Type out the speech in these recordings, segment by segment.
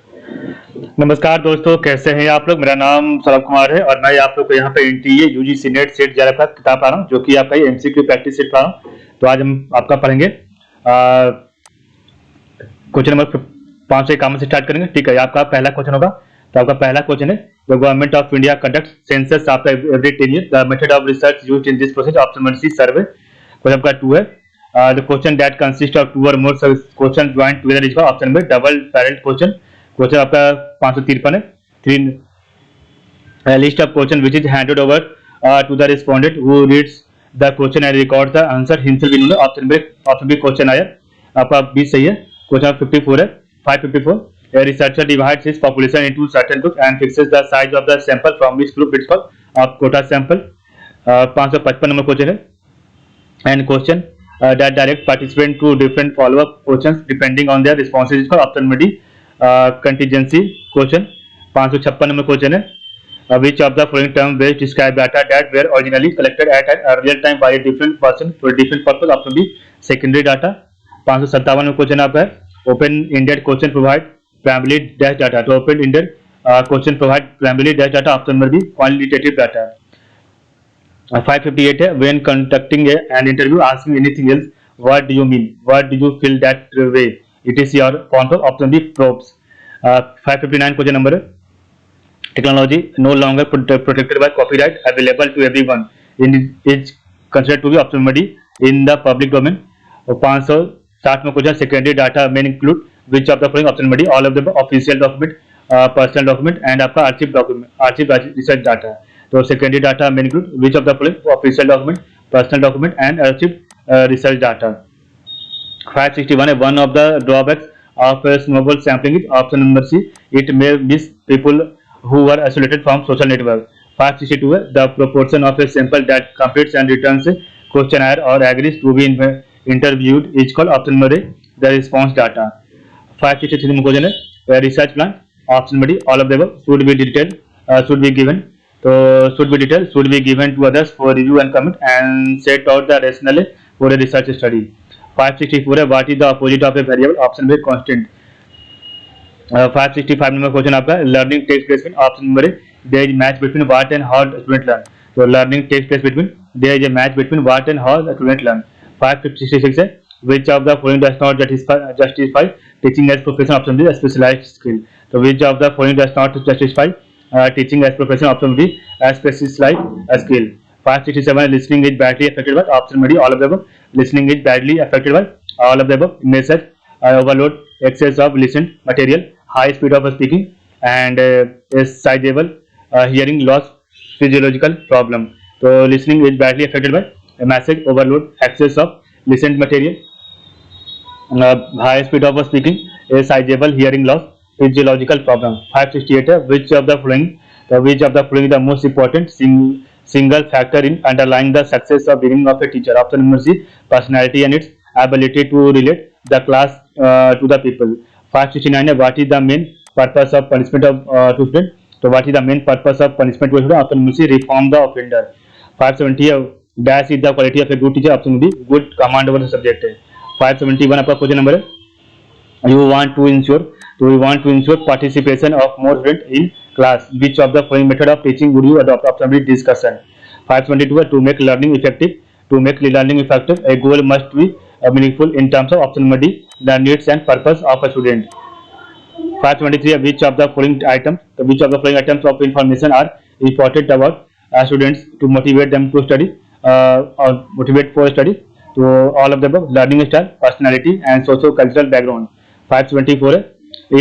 नमस्कार दोस्तों, कैसे हैं आप लोग? मेरा नाम सौरभ कुमार है और मैं आप लोग को यहाँ पे NTA UGC net set JRF का किताब पढ़ा रहा हूँ, जो कि आपका एमसीक्यू प्रैक्टिस सेट पढ़ा रहा हूँ। तो आज हम आपका पढ़ेंगे क्वेश्चन नंबर 5 से काम से स्टार्ट करेंगे। ठीक है, आपका पहला क्वेश्चन होगा। तो आपका पहला क्वेश्चन है, the government of India conduct census after every 10 year, the method of research used in this process, option number C survey. Question आपका 2 है, the question that consist of 2 और more question joint together is called, option number double parent question. Question आपका 553 है, 3 list of question which is handed over to the respondent who reads the question and records the answer himself in option B question आया आपका 20 सही है। Question 54 है, 554, a researcher divides his population into certain groups and fixes the size of the sample from which group it's called of quota sample। 555 number question है, and question that direct participant to different follow up questions depending on their responses is called, option D contingency question। 556 number question है, which of the following term best describe data that were originally collected at an earlier time by a different person for a different purpose, option B secondary data। 557 में question आपका है, open ended question provide primarily dash data, तो open ended question provide primarily dash data, option number B quantitative data। 558 है, when conducting an interview asking anything else, what do you mean, what do you feel that way, it is your point of, option B probes। 559 question number है, technology no longer protected by copyright available to everyone is considered to be, option number D in the public domain। और 560 में question, secondary data में include which of the following, option number D all of the official document, personal document and आपका archive document, archive research data. तो secondary data में include which of the following official document, personal document and archive research data. 561 है, one of the drawbacks of snowball sampling is, option number see it may miss people who were isolated from social network। 562 है, the proportion of a sample that completes and returns a questionnaire or agrees to be interviewed is called, option number A the response data। 563 में question है, research plan, option number D all of the above should be detailed, should be given, तो should be detailed should be given to others for review and comment and set out the rationale for a research study। 564 है, what is the opposite of a variable, option B constant। 565 number question आपका, learning takes place between, option number A there is match between what and how student learn, तो learning takes place between there is a match between what and how student learn. 566 है, which of the following does not justify teaching as profession, option B specialized skill, तो which of the following does not justify teaching as profession, option B specialized skill। 567 listening is badly affected by, option B all of the above, listening is badly affected by all of the above, message overload, excess of listened material, high speed of speaking and a sizable hearing loss physiological problem। तो listening is badly affected by a message overload, excess of listened material, high speed of speaking, a sizable hearing loss, physiological problem। 568 है, which of the following is the most important single factor in underlying the success of beginning of a teacher, option number C personality and its ability to relate the class to the people। 569 है, what is the main purpose of punishment of to student, तो what is the main purpose of punishment to student, option number C reform the offender। 570 है, dash is the quality of a good teacher, option B good command over the subject है। 571 आपका question number है, you want to ensure participation of more students in class, which of the following method of teaching would you adopt, option B discussion। 522 है, to make learning effective a goal must be meaningful in terms of, option number D the needs and purpose of a student। 523 है, which of the following items of information are important about students to motivate them to study or motivate for study, तो all of the above, learning style, personality and socio-cultural background। 524 है,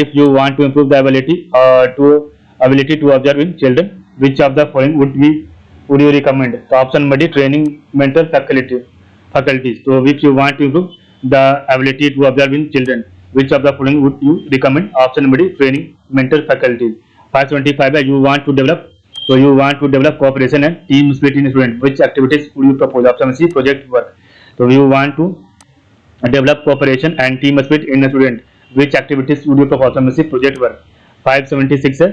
if you want to improve the ability to observe in children, which of the following would you recommend, तो option number D training mental faculties, तो if you want to improve the ability to observe in children, which of the following would you recommend, option number D training mental faculties। 525 है, you want to develop cooperation and team spirit in student, which activities would you propose, option C project work, तो you want to develop cooperation and team spirit in a student, which activities would you propose, option C project work। 576 है,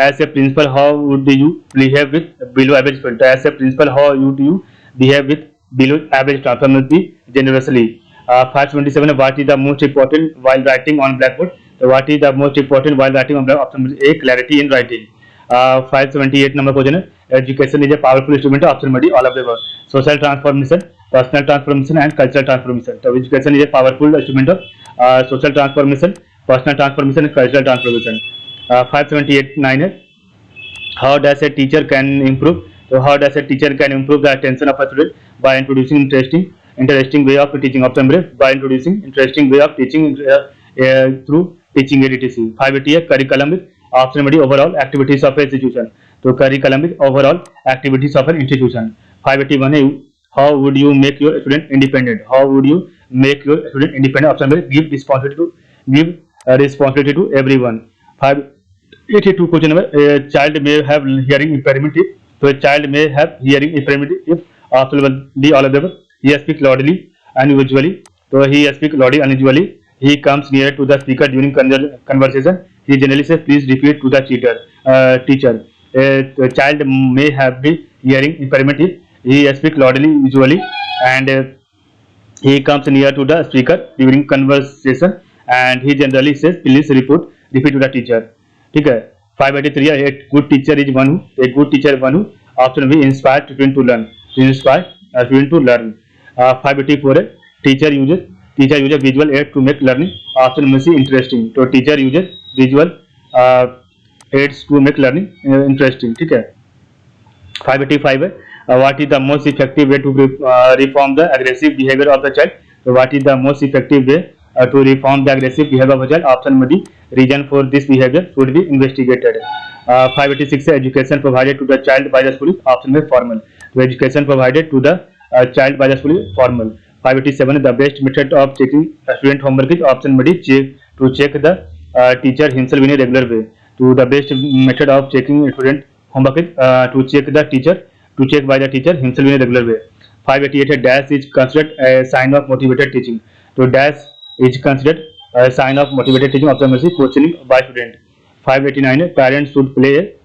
as a principal how would you behave with below average student, as a principal how would you behave with below average student, generously। 527 है, what is the most important while writing on blackboard, So what is the most important while writing? Option A, clarity in writing. 578 number question है, education is a powerful instrument. Option B, all of the above. Social transformation, personal transformation and cultural transformation. So education is a powerful instrument of social transformation, personal transformation and cultural transformation. 578 9 है, how does a teacher can improve? So how does a teacher can improve the attention of a student? By introducing interesting way of teaching. Option B, by introducing interesting way of teaching through teaching aid etc. 580 curriculum with option B, overall activities of an institution. So curriculum with overall activities of an institution. 581 है, how would you make your student independent? How would you make your student independent? Option B, give responsibility to everyone. 582 question number, a child may have hearing impairment if, so a child may have hearing impairment if option D, all of them. He speaks loudly unusually, so he speaks loudly unusually. He comes near to the speaker during conversation. He generally says, please repeat to the teacher. A child may have the hearing impairment if he speaks loudly usually, and he comes near to the speaker during conversation, and he generally says, please repeat to the teacher. ठीक है. 583 है, a good teacher is one who option B, inspire student to learn. Inspire student to learn. 584 है, teacher uses visual aid to make learning. Option C, interesting. तो teacher uses visual aids to make learning interesting. ठीक है. 585 है, what is the most effective way to reform the aggressive behavior of the child? So what is the most effective way to reform the aggressive behavior of a child? Option D, reason for this behavior should be investigated. 586 है, education provided to the child by the school. Option B, formal. So education provided to the child by the school is formal. 587, the best method of checking student homework is option B, to check the teacher himself in a regular way. So the best method of checking student homework is to check by the teacher himself in a regular way. 588, dash is considered a sign of motivated teaching. So dash is considered a sign of motivated teaching. Option C, questioning by student. 589, parents should play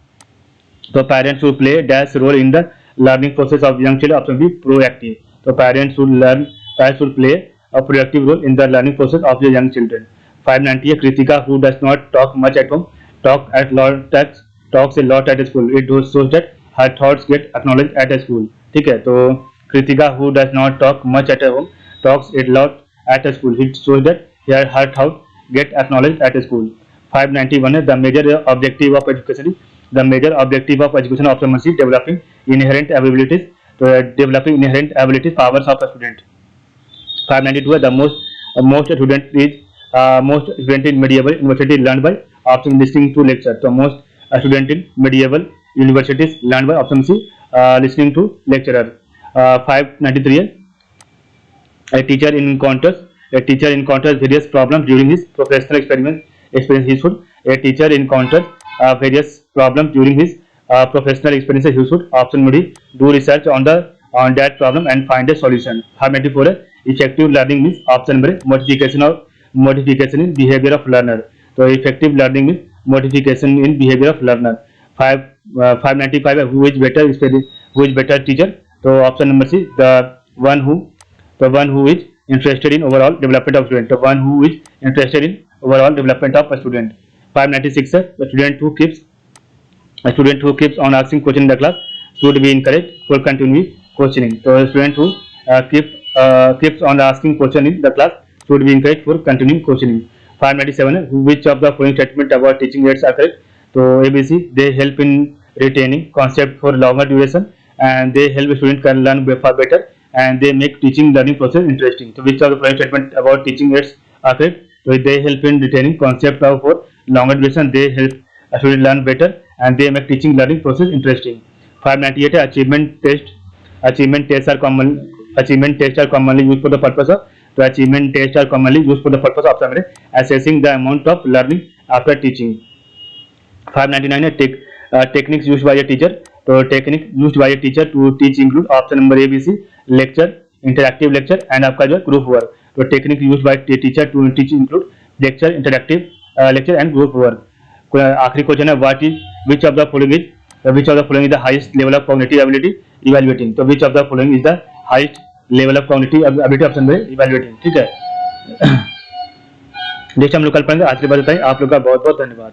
dash role in the learning process of young child. Option B, proactive. So parents should play a proactive role in the learning process of the young children. 590, Kritika, who does not talk much at home, talks a lot at school. It shows that her thoughts get acknowledged at a school. ठीक है. तो Kritika, who does not talk much at home, talks a lot at a school. It shows that her thoughts get acknowledged at a school. 591 है, the major objective of education option C, developing inherent abilities. So developing inherent abilities, powers of a student. 592 है, the most student in medieval university learned by option listening to lecture. So most student in medieval universities learned by option C, listening to lecturer. 593 है, a teacher encounters various problems during his professional experience. He should professional experiences. He should option D, do research on that problem and find a solution. 594 है, effective learning means option B, modification in behavior of learner. So effective learning means modification in behavior of learner. 595 है, who is better teacher? So option number C, the one who is interested in overall development of student. The one who is interested in overall development of a student. 596 है, the student who keeps on asking question in the class should be encouraged for continuing questioning. So the student who keeps on asking question in the class should be encouraged for continuing questioning. 597 है, which of the following statement about teaching aids are correct? So ABC, they help in retaining concept for longer duration, and they help students can learn far better, and they make teaching learning process interesting. So which of the following statement about teaching aids are correct? So they help in retaining concept for longer duration, they help students learn better, and they make teaching learning process interesting. 598 है, achievement tests are commonly used for the purpose of option assessing the amount of learning after teaching. 599 है, techniques used by a teacher. So technique used by a teacher to teach include option number ABC, lecture, interactive lecture, and आपका जो group work. तो technique used by a teacher to teach include lecture, interactive lecture, and group work. आखिरी question है, which of the following is the highest level of cognitive ability? Evaluating. तो which of the following is the highest level of cognitive ability? Option B, evaluating. ठीक है. Next हम लोग कल पढ़ेंगे। आज के लिए बस इतना ही। आप लोग का बहुत बहुत धन्यवाद।